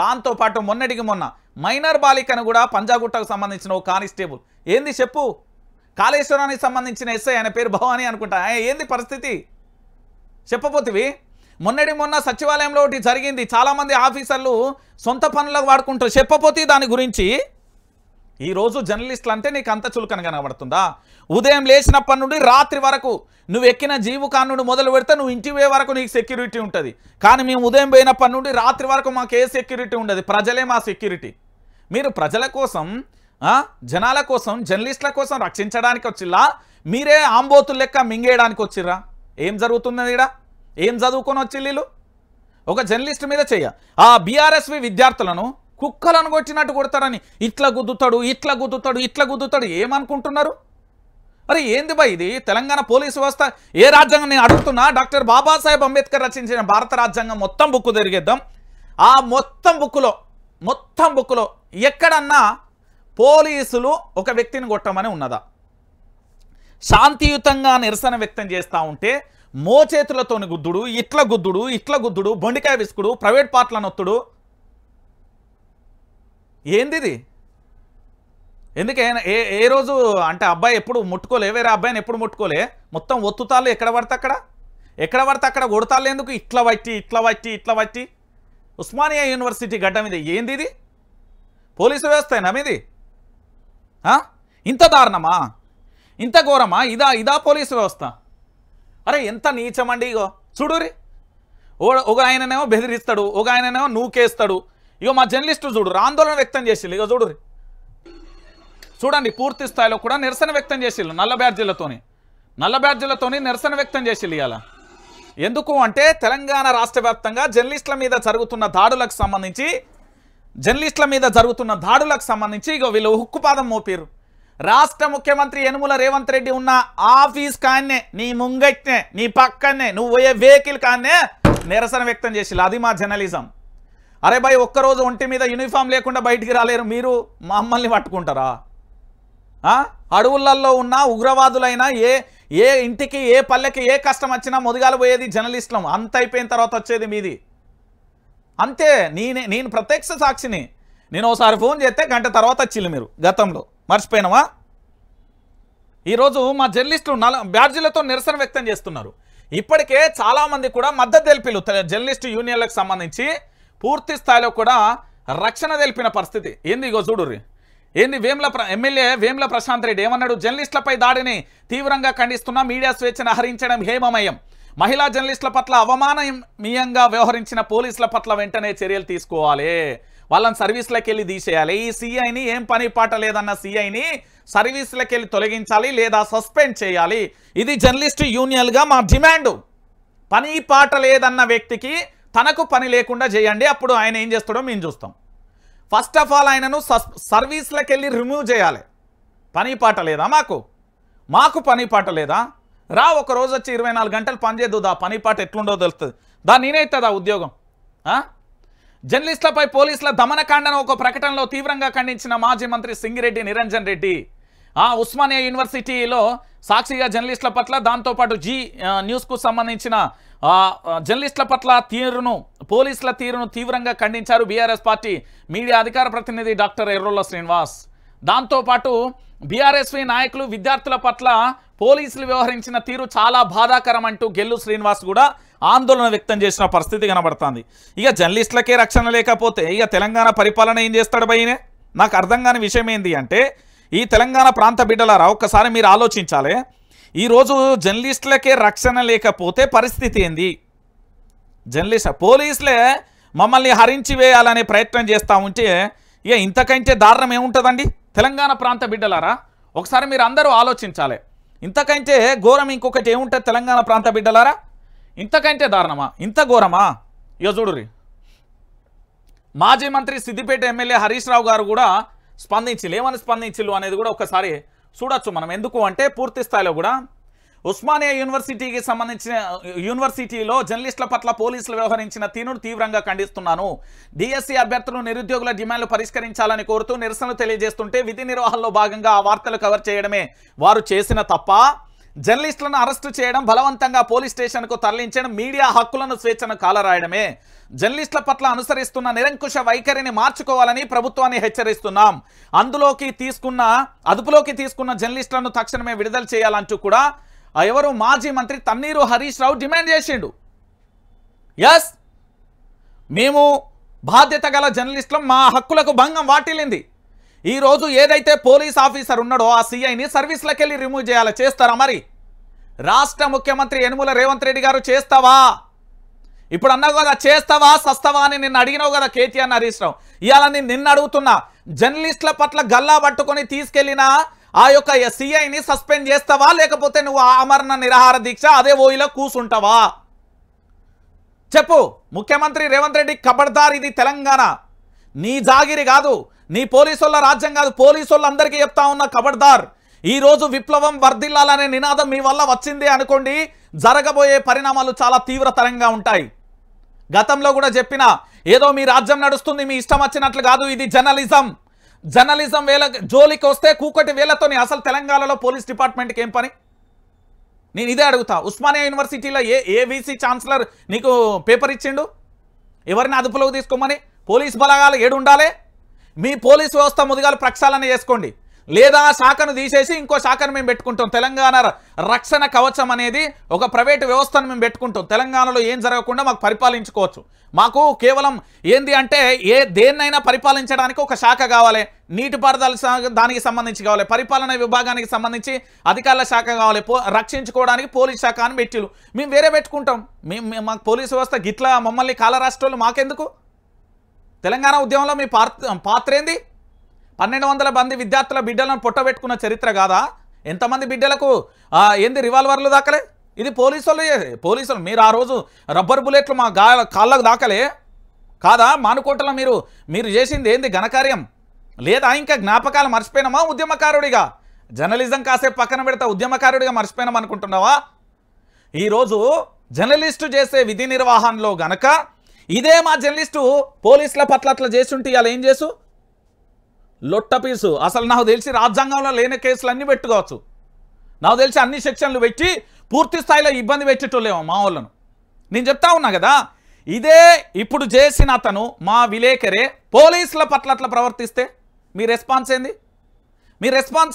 దాంతోపాటు మొన్నటికి మొన్న మైనర్ బాలికను కూడా పంజాగుట్టకు సంబంధించిన ఓ కానిస్టేబుల్. ఏంది చెప్పు? కాళేశ్వరానికి సంబంధించిన ఎస్ఐ, ఆయన పేరు భవానీ అనుకుంటా. ఏంది పరిస్థితి చెప్పబోతివి? మొన్న సచివాలయంలో ఒకటి జరిగింది, చాలామంది ఆఫీసర్లు సొంత పనులకు వాడుకుంటారు. చెప్పపోతే దాని గురించి. ఈరోజు జర్నలిస్టులు అంటే నీకు అంత చులకన కనబడుతుందా? ఉదయం లేచినప్పటి నుండి రాత్రి వరకు నువ్వు ఎక్కిన జీవు కానుండి మొదలు పెడితే నువ్వు ఇంటి పోయే వరకు నీకు సెక్యూరిటీ ఉంటుంది. కానీ మేము ఉదయం పోయినప్పటి నుండి రాత్రి వరకు మాకు ఏ సెక్యూరిటీ ఉండదు. ప్రజలే మా సెక్యూరిటీ. మీరు ప్రజల కోసం, జనాల కోసం, జర్నలిస్టుల కోసం రక్షించడానికి వచ్చిల్లా? మీరే ఆంబోతులు లెక్క మింగేయడానికి వచ్చిర్రా? ఏం జరుగుతున్నది ఇక్కడ? ఏం చదువుకొని వచ్చిల్లు? ఒక జర్నలిస్ట్ మీద చెయ్య. ఆ బీఆర్ఎస్వి విద్యార్థులను కుక్కలను కొట్టినట్టు కొడతారని ఇట్లా గుద్దుతాడు, ఇట్లా గుద్దుతాడు, ఇట్లా గుద్దుతాడు. ఏమనుకుంటున్నారు? అరే ఏంది బా ఇది? తెలంగాణ పోలీసు వ్యవస్థ ఏ రాజ్యాంగం? నేను అడుగుతున్నా. డాక్టర్ బాబాసాహెబ్ అంబేద్కర్ రచించిన భారత రాజ్యాంగం మొత్తం బుక్కు తిరిగేద్దాం. ఆ మొత్తం బుక్కులో ఎక్కడన్నా పోలీసులు ఒక వ్యక్తిని కొట్టమని ఉన్నదా? శాంతియుతంగా నిరసన వ్యక్తం చేస్తూ ఉంటే మోచేతులతోని గుద్దుడు, ఇట్లా గుద్దుడు, బొండికాయ విసుకుడు, ప్రైవేట్ పార్ట్లను ఒత్తుడు. ఏంది? ఎందుకే ఏ రోజు అంటే అబ్బాయి ఎప్పుడు ముట్టుకోలే, వేరే అబ్బాయిని ఎప్పుడు ముట్టుకోలే. మొత్తం ఒత్తుతాళ్ళు, ఎక్కడ పడితే అక్కడ కొడతాళ్ళు. ఎందుకు? ఇట్లా వట్టి ఉస్మానియా యూనివర్సిటీ గడ్డ మీద ఏంది ఇది? పోలీసు వ్యవస్థ మీది? ఇంత దారుణమా? ఇంత ఘోరమా? ఇదా పోలీసు వ్యవస్థ? అరే ఎంత నీచమండి. ఇగో చూడురి, ఒక ఆయననేమో బెదిరిస్తాడు, ఒక ఆయననేమో నూకేస్తాడు. ఇగో మా జర్నలిస్టు చూడు ఆందోళన వ్యక్తం చేసిల్లు. ఇగో చూడండి, పూర్తి స్థాయిలో కూడా నిరసన వ్యక్తం చేసిల్లు. నల్ల బ్యాడ్జీలతోని నిరసన వ్యక్తం చేసిల్లు. ఇవాళ ఎందుకు అంటే తెలంగాణ రాష్ట్ర వ్యాప్తంగా జర్నలిస్టుల మీద జరుగుతున్న దాడులకు సంబంధించి ఇగో వీళ్ళు హుక్కుపాదం మోపారు. రాష్ట్ర ముఖ్యమంత్రి యనుమల రేవంత్ రెడ్డి ఉన్న ఆఫీస్ కాన్నే, నీ ముంగట్నే, నీ పక్కనే, నువ్వు పోయే వెహికల్ కాన్నే నిరసన వ్యక్తం చేసి, అది మా జర్నలిజం. అరే భయ్, ఒక్కరోజు ఒంటి మీద యూనిఫామ్ లేకుండా బయటికి రాలేరు, మీరు మమ్మల్ని పట్టుకుంటారా? అడవులలో ఉన్న ఉగ్రవాదులైనా ఏ ఇంటికి ఏ పల్లెకి ఏ కష్టం వచ్చినా మొదగాలు పోయేది జర్నలిస్టులం. అంత అయిపోయిన తర్వాత వచ్చేది మీది. అంతే. నేను ప్రత్యక్ష సాక్షిని. నేను ఒకసారి ఫోన్ చేస్తే గంట తర్వాత వచ్చిల్లు మీరు. గతంలో మర్చిపోయినావా? ఈరోజు మా జర్నలిస్టులు బ్యాడ్జీలతో నిరసన వ్యక్తం చేస్తున్నారు. ఇప్పటికే చాలామంది కూడా మద్దతు తెలిపిలు జర్నలిస్టు యూనియన్లకు సంబంధించి పూర్తి స్థాయిలో కూడా రక్షణ తెలిపిన పరిస్థితి. ఏంది ఇగో చూడుర్రి. ఏంది ఎమ్మెల్యే వేముల ప్రశాంత్ రెడ్డి ఏమన్నాడు? జర్నలిస్టులపై దాడిని తీవ్రంగా ఖండిస్తున్న, మీడియా స్వేచ్ఛను హరించడం హేమమయం. మహిళా జర్నలిస్టుల పట్ల అవమాననీయంగా వ్యవహరించిన పోలీసుల పట్ల వెంటనే చర్యలు తీసుకోవాలి. వాళ్ళని సర్వీసులకు వెళ్ళి తీసేయాలి. ఈ సీఐని ఏం పని పాట లేదన్న సీఐని సర్వీసులకు వెళ్ళి తొలగించాలి లేదా సస్పెండ్ చేయాలి. ఇది జర్నలిస్టు యూనియన్గా మా డిమాండ్. పని పాట లేదన్న వ్యక్తికి తనకు పని లేకుండా చేయండి. అప్పుడు ఆయన ఏం చేస్తాడో మేము చూస్తాం. ఫస్ట్ ఆఫ్ ఆల్ ఆయనను సర్వీసులకు వెళ్ళి రిమూవ్ చేయాలి. పని పాట లేదా మాకు పని పాట లేదా? రా ఒక రోజు వచ్చి 24 గంటలు పనిచేద్దుదా, పని పాట ఎట్లుండో తెలుస్తుంది. నేనైతుందా ఉద్యోగం? జర్నలిస్టులపై పోలీసుల దమనకాండను ఒక ప్రకటనలో తీవ్రంగా ఖండించిన మాజీ మంత్రి సింగిరెడ్డి నిరంజన్ రెడ్డి ఉస్మానియా యూనివర్సిటీలో సాక్షిగా జర్నలిస్టుల పట్ల, దాంతోపాటు న్యూస్కు సంబంధించిన జర్నలిస్టుల పట్ల పోలీసుల తీరును తీవ్రంగా ఖండించారు బీఆర్ఎస్ పార్టీ మీడియా అధికార ప్రతినిధి డాక్టర్ ఎర్రోల్ల శ్రీనివాస్. దాంతోపాటు బీఆర్ఎస్వి నాయకులు విద్యార్థుల పట్ల పోలీసులు వ్యవహరించిన తీరు చాలా బాధాకరం అంటూ గెల్లు శ్రీనివాస్ కూడా ఆందోళన వ్యక్తం చేసిన పరిస్థితి కనబడుతుంది. ఇక జర్నలిస్టులకే రక్షణ లేకపోతే ఇక తెలంగాణ పరిపాలన ఏం చేస్తాడు భయనే? నాకు అర్థం కాని విషయం ఏంటి అంటే, ఈ తెలంగాణ ప్రాంత బిడ్డలారా ఒక్కసారి మీరు ఆలోచించాలి. ఈరోజు జర్నలిస్టులకే రక్షణ లేకపోతే పరిస్థితి ఏంది? పోలీసులే మమ్మల్ని హరించి వేయాలనే ప్రయత్నం చేస్తూ ఉంటే ఇక ఇంతకంటే దారుణం ఏముంటుందండి? తెలంగాణ ప్రాంత బిడ్డలారా ఒకసారి మీరు అందరూ ఆలోచించాలి. ఇంతకంటే ఘోరం ఇంకొకటి ఏముంటుంది తెలంగాణ ప్రాంత బిడ్డలారా? ఇంతకంటే దారుణమా? ఇంత ఘోరమా? ఇక చూడుర్రి. మాజీ మంత్రి సిద్దిపేట ఎమ్మెల్యే హరీష్ రావు గారు కూడా ఏమని స్పందించిల్లు అనేది కూడా ఒకసారి చూడొచ్చు మనం. ఎందుకు అంటే పూర్తి స్థాయిలో కూడా ఉస్మానియా యూనివర్సిటీకి సంబంధించిన యూనివర్సిటీలో జర్నలిస్టుల పట్ల పోలీసులు వ్యవహరించిన తీరును తీవ్రంగా ఖండిస్తున్నాను. డిఎస్సి అభ్యర్థులు నిరుద్యోగుల డిమాండ్లు పరిష్కరించాలని కోరుతూ నిరసనలు తెలియజేస్తుంటే విధి నిర్వహణలో భాగంగా ఆ వార్తలు కవర్ చేయడమే వారు చేసిన తప్ప, జర్నలిస్టులను అరెస్టు చేయడం, బలవంతంగా పోలీస్ స్టేషన్కు తరలించడం, మీడియా హక్కులను స్వేచ్ఛను కాలరాయడమే. జర్నలిస్టుల పట్ల అనుసరిస్తున్న నిరంకుశ వైఖరిని మార్చుకోవాలని ప్రభుత్వాన్ని హెచ్చరిస్తున్నాం. అదుపులోకి తీసుకున్న జర్నలిస్టులను తక్షణమే విడుదల చేయాలంటూ కూడా ఎవరు మాజీ మంత్రి తన్నీరు హరీష్ రావు డిమాండ్ చేసిండు. ఎస్, మేము బాధ్యత గల జర్నలిస్టులం, మా హక్కులకు భంగం వాటిల్లింది. ఈరోజు ఏదైతే పోలీస్ ఆఫీసర్ ఉన్నాడో ఆ సీఐని సర్వీస్లకు వెళ్ళి రిమూవ్ చేయాలి. చేస్తారా మరి? రాష్ట్ర ముఖ్యమంత్రి యనుమల రేవంత్ రెడ్డి గారు చేస్తావా? ఇప్పుడు అన్నావు కదా చేస్తావా సస్తావా అని నిన్ను అడిగినావు కదా కేటీఆర్ హరీష్ రావు. ఇవాళ నేను నిన్ను అడుగుతున్నా, జర్నలిస్టుల పట్ల గల్లా పట్టుకొని తీసుకెళ్లిన ఆ యొక్క సీఐని సస్పెండ్ చేస్తావా, లేకపోతే నువ్వు ఆమరణ నిరాహార దీక్ష అదే ఓయిలో కూసుంటావా? చెప్పు. ముఖ్యమంత్రి రేవంత్ రెడ్డి ఖబర్దార్, ఇది తెలంగాణ, నీ జాగిరి కాదు, నీ పోలీసుల రాజ్యం కాదు. పోలీసులందరికీ చెప్తా ఉన్న ఖబర్దార్. ఈరోజు విప్లవం వర్ధిల్లాలనే నినాదం మీ వల్ల వచ్చింది అనుకోండి, జరగబోయే పరిణామాలు చాలా తీవ్రతరంగా ఉంటాయి. గతంలో కూడా చెప్పిన, ఏదో మీ రాజ్యం నడుస్తుంది మీ ఇష్టం వచ్చినట్లు కాదు, ఇది జర్నలిజం వేల జోలికి వస్తే కూకటి వేలతోని అసలు తెలంగాణలో పోలీస్ డిపార్ట్మెంట్కి ఏం పని? నేను ఇదే అడుగుతా. ఉస్మానియా యూనివర్సిటీలో ఏవీసీ ఛాన్సలర్ నీకు పేపర్ ఇచ్చిండు ఎవరిని అదుపులోకి తీసుకోమని? పోలీస్ బలగాలు ఏడు ఉండాలి? మీ పోలీస్ వ్యవస్థ ముదిగాలు ప్రక్షాళన చేసుకోండి, లేదా శాఖను తీసేసి ఇంకో శాఖను మేము పెట్టుకుంటాం. తెలంగాణ రక్షణ కవచం అనేది ఒక ప్రైవేటు వ్యవస్థను మేము పెట్టుకుంటాం. తెలంగాణలో ఏం జరగకుండా మాకు పరిపాలించుకోవచ్చు. మాకు కేవలం ఏంది అంటే దేన్నైనా పరిపాలించడానికి ఒక శాఖ కావాలి. నీటిపారుదల దానికి సంబంధించి కావాలి, పరిపాలన విభాగానికి సంబంధించి అధికారుల శాఖ కావాలి, రక్షించుకోవడానికి పోలీస్ శాఖ అని పెట్టిలు. మేము వేరే పెట్టుకుంటాం. మాకు పోలీసు వ్యవస్థ గిట్లా మమ్మల్ని కాలరాష్ట్రాలు మాకెందుకు? తెలంగాణ ఉద్యమంలో మీ పాత్ర ఏంది? 1200 మంది విద్యార్థుల బిడ్డలను పొట్టబెట్టుకున్న చరిత్ర కాదా? ఎంతమంది బిడ్డలకు ఏంది రివాల్వర్లు దాకలే? ఇది పోలీసులు మీరు ఆ రోజు రబ్బర్ బుల్లెట్లు మా కాళ్ళకు దాకలే కాదా? మానుకోటలో మీరు చేసింది ఏంది ఘనకార్యం లేదా? ఇంకా జ్ఞాపకాలు మర్చిపోయినామా? ఉద్యమకారుడిగా జర్నలిజం కాసేపు పక్కన పెడతా ఉద్యమకారుడిగా మర్చిపోయినాం అనుకుంటున్నావా? ఈరోజు జర్నలిస్టు చేసే విధి నిర్వహణలో గనక ఇదే మా జర్నలిస్టు పోలీసుల పట్ల అట్లా చేస్తుంటే ఇవాళ ఏం చేసు లొట్టపీసు. అసలు నాకు తెలిసి రాజ్యాంగంలో లేని కేసులు అన్నీ పెట్టుకోవచ్చు. నాకు తెలిసి అన్ని సెక్షన్లు పెట్టి పూర్తి స్థాయిలో ఇబ్బంది పెట్టేటోళ్ళేమో మా వాళ్ళను. నేను చెప్తా ఉన్నా కదా, ఇదే ఇప్పుడు చేసిన అతను మా విలేకరే పోలీసుల పట్ల అట్లా ప్రవర్తిస్తే మీ రెస్పాన్స్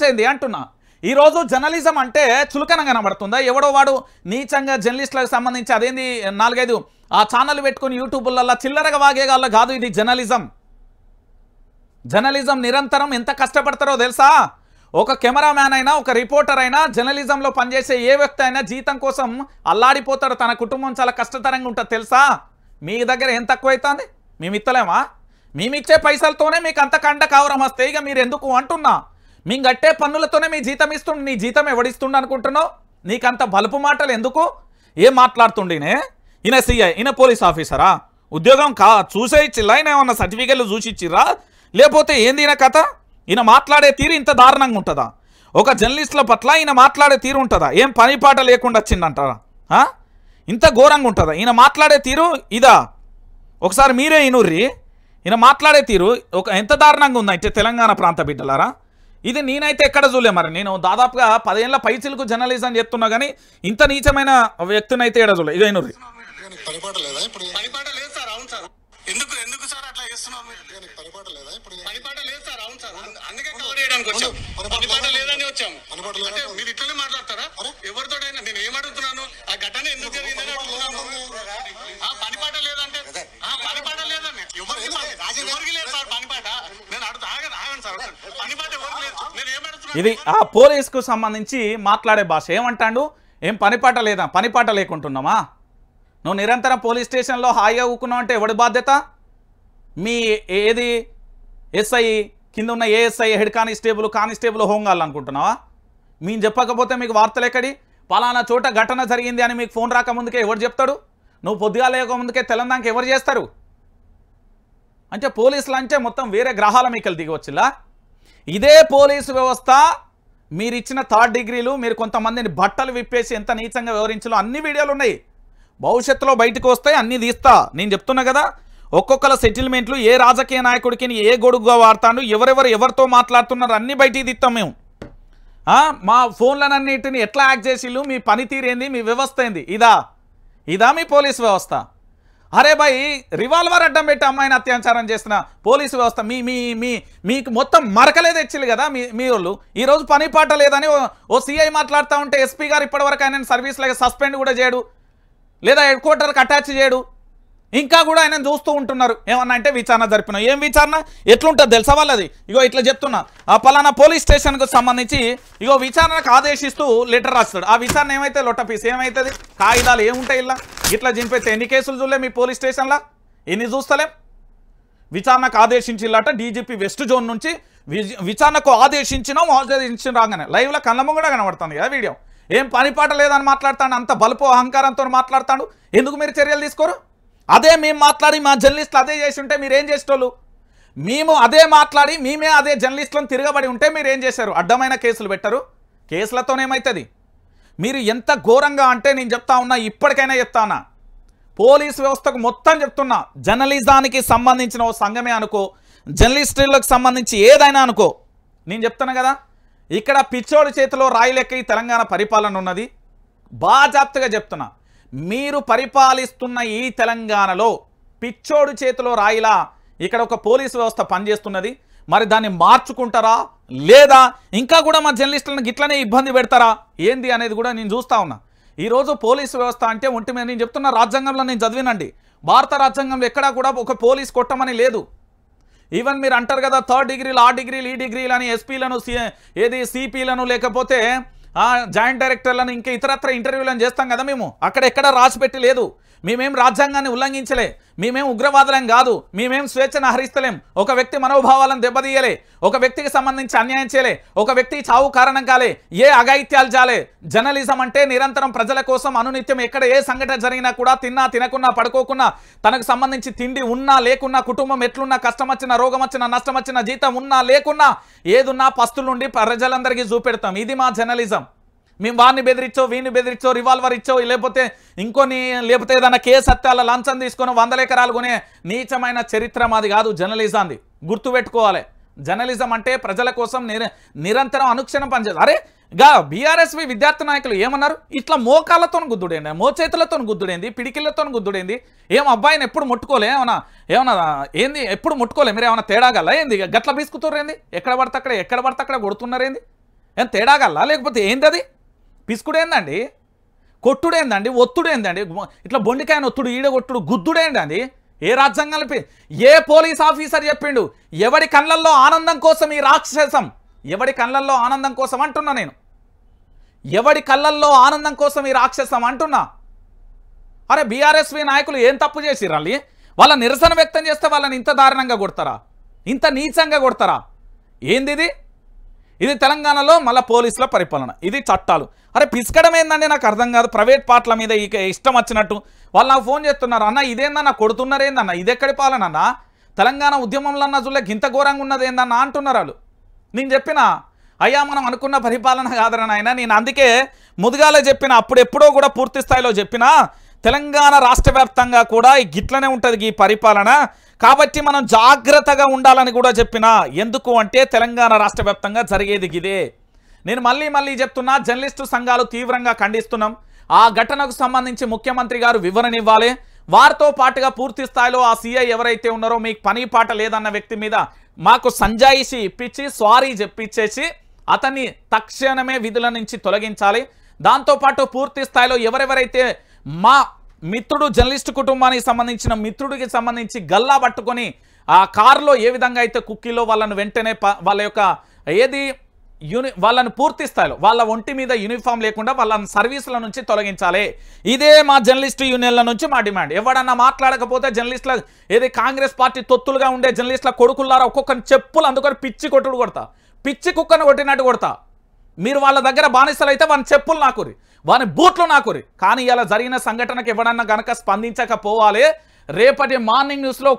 ఏంది అంటున్నా. ఈరోజు జర్నలిజం అంటే చులకన కనబడుతుందా? ఎవడో వాడు నీచంగా జర్నలిస్టులకు సంబంధించి అదేంది 4-5 ఆ ఛానల్ పెట్టుకుని యూట్యూబ్లలో చిల్లరగా వాగేగాళ్ళ కాదు ఇది జర్నలిజం నిరంతరం ఎంత కష్టపడతారో తెలుసా? ఒక కెమెరామ్యాన్ అయినా ఒక రిపోర్టర్ అయినా జర్నలిజంలో పనిచేసే ఏ వ్యక్తి అయినా జీతం కోసం అల్లాడిపోతాడు. తన కుటుంబం చాలా కష్టతరంగా ఉంటుంది తెలుసా? మీ దగ్గర ఎంత తక్కువ అవుతుంది? మేము ఇస్తలేమా? మేమిచ్చే పైసలతోనే మీకు అంత కండ కావరం వస్తే ఇక మీరు ఎందుకు అంటున్నా? మేము కట్టే పన్నులతోనే మీ జీతం ఇస్తుండు. నీ జీతం ఎవడిస్తుండ అనుకుంటున్నావు? నీకంత బలుపు మాటలు ఎందుకు? ఏం మాట్లాడుతుండేనే? ఈయన సిఐ, ఈయన పోలీస్ ఆఫీసరా? ఉద్యోగం చూసే ఇచ్చిరా? ఈయన ఏమన్నా సర్టిఫికెట్లు చూసి ఇచ్చిరా? లేకపోతే ఏంది ఈయన కథ? ఈయన మాట్లాడే తీరు ఇంత దారుణంగా ఉంటుందా? ఒక జర్నలిస్టుల పట్ల ఈయన మాట్లాడే తీరు ఉంటుందా? ఏం పని పాట లేకుండా వచ్చిందంటారా? ఇంత ఘోరంగా ఉంటుందా ఈయన మాట్లాడే తీరు? ఇదా ఒకసారి మీరే ఇనుర్రి. ఈయన మాట్లాడే తీరు ఎంత దారుణంగా ఉందా అంటే తెలంగాణ ప్రాంత బిడ్డలారా. ఇది నేనైతే ఎక్కడ చూడలే. మరి నేను దాదాపుగా 10 ఏళ్ల పైచిలకు జర్నలిజం చెప్తున్నా కానీ ఇంత నీచమైన వ్యక్తిని అయితే ఎక్కడ చూడలే. ఇక ఇనుర్రి. ఎందుకు సార్ అట్లా చేస్తున్నారు? పరిపాట లేదా ఇప్పుడు? పనిపాట లేదు సార్. అవును సార్, అందుకే కవర్ చేయడానికి వచ్చాం. పనిపాట లేదని వచ్చాము. అంటే మీరు ఇట్లనే మాట్లాడతారా? ఎవరితోటైనా నేను ఏమడుగుతున్నాను, ఆ ఘటన ఎందుకు జరిగిందని అడుగుతున్నాను. పనిపాట లేదంటే పనిపాట లేదని ఎవరికి లేదు సార్ పనిపాట. నేను ఆగండి సార్, పనిపాట ఎవరికి లేదు. నేను ఏమడుగుతున్నాను? ఇది ఆ పోలీసుకు సంబంధించి మాట్లాడే భాష. ఏమంటాడు? ఏం పనిపాట లేదా? పనిపాట లేకుంటున్నామా? నువ్వు నిరంతరం పోలీస్ స్టేషన్లో హాయిగా ఊకున్నావు అంటే ఎవడి బాధ్యత? మీ ఏది ఎస్ఐ కింద ఉన్న ఏఎస్ఐ హెడ్ కానిస్టేబుల్ హోంగాళ్ళు అనుకుంటున్నావా? మేము చెప్పకపోతే మీకు వార్తలు ఎక్కడి? పలానా చోట ఘటన జరిగింది అని మీకు ఫోన్ రాకముందుకే ఎవరు చెప్తాడు? నువ్వు పొద్దుగా లేకముందుకే తెలంగాణకి ఎవరు చేస్తారు? అంటే పోలీసులు అంటే మొత్తం వేరే గ్రహాల మీకలు దిగి వచ్చిలా. ఇదే పోలీసు వ్యవస్థ మీరు ఇచ్చిన 3rd డిగ్రీలు మీరు కొంతమందిని బట్టలు విప్పేసి ఎంత నీచంగా వివరించాలో అన్ని వీడియోలు ఉన్నాయి. భవిష్యత్తులో బయటకు వస్తాయి, అన్నీ తీస్తా. నేను చెప్తున్నా కదా, ఒక్కొక్కల సెటిల్మెంట్లు ఏ రాజకీయ నాయకుడికి ఏ గొడుగుగా వాడతాడు, ఎవరితో మాట్లాడుతున్నారు అన్నీ బయటికి తీస్తాం మేము. మా ఫోన్లనన్నిటిని ఎట్లా యాక్ట్ చేసిళ్ళు, మీ పనితీరు ఏంది, మీ వ్యవస్థ ఏంది? ఇదా మీ పోలీస్ వ్యవస్థ? అరే భాయ్, రివాల్వర్ అడ్డం పెట్టి అమ్మాయిని అత్యాచారం చేసిన పోలీసు వ్యవస్థ మీకు మొత్తం మరకలే తెచ్చిల్లు కదా మీ వాళ్ళు. ఈరోజు పని పాట లేదని ఓ సిఐ మాట్లాడుతూ ఉంటే ఎస్పీ గారు ఇప్పటివరకు ఆయన సర్వీస్లో సస్పెండ్ కూడా చేయడు, లేదా హెడ్ క్వార్టర్కి అటాచ్ చేయడు. ఇంకా కూడా ఆయన చూస్తూ ఉంటున్నారు. ఏమన్నా అంటే విచారణ జరిపిన. ఏం విచారణ ఎట్లుంటుంది తెలుసా వాళ్ళది? ఇగో ఇట్లా చెప్తున్నా, ఆ పలానా పోలీస్ స్టేషన్కు సంబంధించి ఇగో విచారణకు ఆదేశిస్తూ లెటర్ రాస్తాడు. ఆ విచారణ ఏమైతే లొట్టపీస్ ఏమవుతుంది? కాగితాలు ఏముంటాయి ఇలా ఇట్లా చింపేస్తే ఎన్ని కేసులు చూడలే మీ పోలీస్ స్టేషన్లో? ఎన్ని చూస్తలేం? విచారణకు ఆదేశించిల్లట డీజీపీ వెస్ట్ జోన్ నుంచి విచారణకు ఆదేశించిన రాగానే లైవ్లో కళ్ళము కూడా కనబడుతుంది కదా వీడియో. ఏం పనిపాట లేదని మాట్లాడతాడు, అంత బలుపు అహంకారంతో మాట్లాడతాడు. ఎందుకు మీరు చర్యలు తీసుకోరు? అదే మేము మాట్లాడి మా జర్నలిస్టులు అదే చేసి ఉంటే మీరేం చేసేటోళ్ళు? మేము అదే మాట్లాడి మేమే అదే జర్నలిస్టులను తిరగబడి ఉంటే మీరు ఏం చేశారు? అడ్డమైన కేసులు పెట్టరు. కేసులతోనేమవుతుంది? మీరు ఎంత ఘోరంగా అంటే నేను చెప్తా ఉన్నా, ఇప్పటికైనా చెప్తా ఉన్నా, పోలీస్ వ్యవస్థకు మొత్తం చెప్తున్నా, జర్నలిజానికి సంబంధించిన ఓ సంఘమే అనుకో, జర్నలిస్టులకు సంబంధించి ఏదైనా అనుకో, నేను చెప్తున్నా కదా, ఇక్కడ పిచ్చోడి చేతిలో రాయి లెక్క ఈ తెలంగాణ పరిపాలన ఉన్నది. బాజాప్తగా చెప్తున్నా, మీరు పరిపాలిస్తున్న ఈ తెలంగాణలో పిచ్చోడి చేతిలో రాయిలా ఇక్కడ ఒక పోలీసు వ్యవస్థ పనిచేస్తున్నది. మరి దాన్ని మార్చుకుంటారా లేదా ఇంకా కూడా మా జర్నలిస్టులను గిట్లనే ఇబ్బంది పెడతారా ఏంది అనేది కూడా నేను చూస్తా ఉన్నా. ఈరోజు పోలీసు వ్యవస్థ అంటే ఒంటి మీద నేను చెప్తున్నా, రాజ్యాంగంలో నేను చదివినండి, భారత రాజ్యాంగంలో ఎక్కడా కూడా ఒక పోలీస్ కొట్టమని లేదు. ఈవెన్ మీరు అంటారు కదా 3rd డిగ్రీలు ఆ డిగ్రీలు ఈ డిగ్రీలు అని ఎస్పీలను ఏది సిపిలను లేకపోతే జాయింట్ డైరెక్టర్లను ఇంకా ఇతరత్ర ఇంటర్వ్యూలను చేస్తాం కదా మేము, అక్కడ ఎక్కడ రాసిపెట్టి లేదు. మేమేం రాజ్యాంగాన్ని ఉల్లంఘించలే, మేమేం ఉగ్రవాదులం కాదు, మేమేం స్వేచ్ఛను హరిస్తలేం, ఒక వ్యక్తి మనోభావాలను దెబ్బతీయలే, ఒక వ్యక్తికి సంబంధించి అన్యాయం చేయలే, ఒక వ్యక్తి చావు కారణం కాలే, ఏ అఘాయిత్యాలు చాలే. జర్నలిజం అంటే నిరంతరం ప్రజల కోసం అనునిత్యం ఎక్కడ ఏ సంఘటన జరిగినా కూడా తిన్నా తినకున్నా పడుకోకున్నా తనకు సంబంధించి తిండి ఉన్నా లేకున్నా కుటుంబం ఎట్లున్నా కష్టం వచ్చినా రోగం వచ్చినా నష్టం వచ్చినా జీతం ఉన్నా లేకున్నా ఏదున్నా పస్తులుండి ప్రజలందరికీ చూపెడతాం. ఇది మా జర్నలిజం. మేము వారిని బెదిరించో వీడిని బెదిరించో రివాల్వర్ ఇచ్చో లేకపోతే లేకపోతే ఏదైనా కేసు హత్యాల లంచం తీసుకొని 100 ఎకరాలు కొనే నీచమైన చరిత్ర మాది కాదు జర్నలిజంది. గుర్తుపెట్టుకోవాలి. జర్నలిజం అంటే ప్రజల కోసం నిరంతరం అనుక్షణం పనిచేస్తారు. అరే బీఆర్ఎస్వి విద్యార్థి నాయకులు ఏమన్నారు, ఇట్లా మోకాళ్ళతో గుద్దుడేంది, మోచేతులతో గుద్దుడేంది, పిడికిళ్లతో గుద్దుడేంది, ఏం అబ్బాయిని ఎప్పుడు ముట్టుకోలే, ఏమన్నా ఏంది ఎప్పుడు ముట్టుకోలే, మీరు ఏమన్నా తేడాగల్లా ఏంది, గట్ల బీసుకుతుర్రేంది, ఎక్కడ పడితే అక్కడ కొడుతున్నారేంది, ఏం తేడాగల్లా లేకపోతే ఏంది, అది పిసుకుడేందండి, కొట్టుడేందండి, ఒత్తుడేందండి, ఇట్లా బొండికాయన ఒత్తుడు ఈడగొట్టుడు గుద్దుడేందండి. ఏ రాజ్యాంగం ఏ పోలీస్ ఆఫీసర్ చెప్పిండు ఎవడి కళ్ళల్లో ఆనందం కోసం ఈ రాక్షసం, ఎవడి కళ్ళల్లో ఆనందం కోసం అంటున్నా నేను, ఎవడి కళ్ళల్లో ఆనందం కోసం ఈ రాక్షసం అంటున్నా. అరే బీఆర్ఎస్వి నాయకులు ఏం తప్పు చేసిర్రు, వాళ్ళ నిరసన వ్యక్తం చేస్తే వాళ్ళని ఇంత దారుణంగా కొడతారా, ఇంత నీచంగా కొడతారా, ఏంది ఇది తెలంగాణలో మళ్ళీ పోలీసుల పరిపాలన, ఇది చట్టాలు. అరే పిసుకడం ఏందండి నాకు అర్థం కాదు. ప్రైవేట్ పార్ట్ల మీద ఇక ఇష్టం వచ్చినట్టు వాళ్ళు నాకు ఫోన్ చేస్తున్నారు, అన్న ఇదేందన్న కొడుతున్నారేందన్న, ఇదెక్కడి పాలన అన్న, తెలంగాణ ఉద్యమంలో అన్న చూడలేక ఇంత ఘోరంగా ఉన్నది ఏందన్న అంటున్నారు వాళ్ళు. నేను చెప్పిన అయ్యా మనం అనుకున్న పరిపాలన కాదరా నాయన, నేను అందుకే ముదుగాలే చెప్పిన, అప్పుడెప్పుడో కూడా పూర్తి స్థాయిలో చెప్పిన తెలంగాణ రాష్ట్ర వ్యాప్తంగా కూడా గిట్లనే ఉంటుంది ఈ పరిపాలన, కాబట్టి మనం జాగ్రత్తగా ఉండాలని కూడా చెప్పిన. ఎందుకు అంటే తెలంగాణ రాష్ట్ర వ్యాప్తంగా జరిగేది ఇదే. నేను మళ్ళీ చెప్తున్నా, జర్నలిస్టు సంఘాలు తీవ్రంగా ఖండిస్తున్నాం. ఆ ఘటనకు సంబంధించి ముఖ్యమంత్రి గారు వివరణ ఇవ్వాలి. వారితో పాటుగా పూర్తి స్థాయిలో ఆ సీఐ ఎవరైతే ఉన్నారో మీకు పని పాట లేదన్న వ్యక్తి మీద మాకు సంజాయిషి ఇప్పించి సారీ చెప్పించేసి అతన్ని తక్షణమే విధుల నుంచి తొలగించాలి. దాంతోపాటు పూర్తి స్థాయిలో ఎవరెవరైతే మా మిత్రుడు జర్నలిస్టు కుటుంబానికి సంబంధించిన మిత్రుడికి సంబంధించి గల్లా పట్టుకొని ఆ కారులో ఏ విధంగా అయితే కుక్కీలో వాళ్ళను వెంటనే వాళ్ళ యొక్క వాళ్ళని పూర్తి స్థాయిలో వాళ్ళ ఒంటి మీద యూనిఫామ్ లేకుండా వాళ్ళని సర్వీసుల నుంచి తొలగించాలి. ఇదే మా జర్నలిస్టు యూనియన్ల నుంచి మా డిమాండ్. ఎవడన్నా మాట్లాడకపోతే జర్నలిస్టుల కాంగ్రెస్ పార్టీ తొత్తులుగా ఉండే జర్నలిస్టుల కొడుకులారా ఒక్కొక్కరిని చెప్పులు అందుకొని పిచ్చి కొట్టుడు కొడతా, పిచ్చి కుక్కను కొట్టినట్టు కొడతా. మీరు వాళ్ళ దగ్గర బానిసలు అయితే వాని చెప్పులు నాకురి, వాని బూట్లు నాకురి. కానీ ఇలా జరిగిన సంఘటనకు ఎవడన్నా గనక స్పందించకపోవాలి. రేపటి మార్నింగ్ న్యూస్లో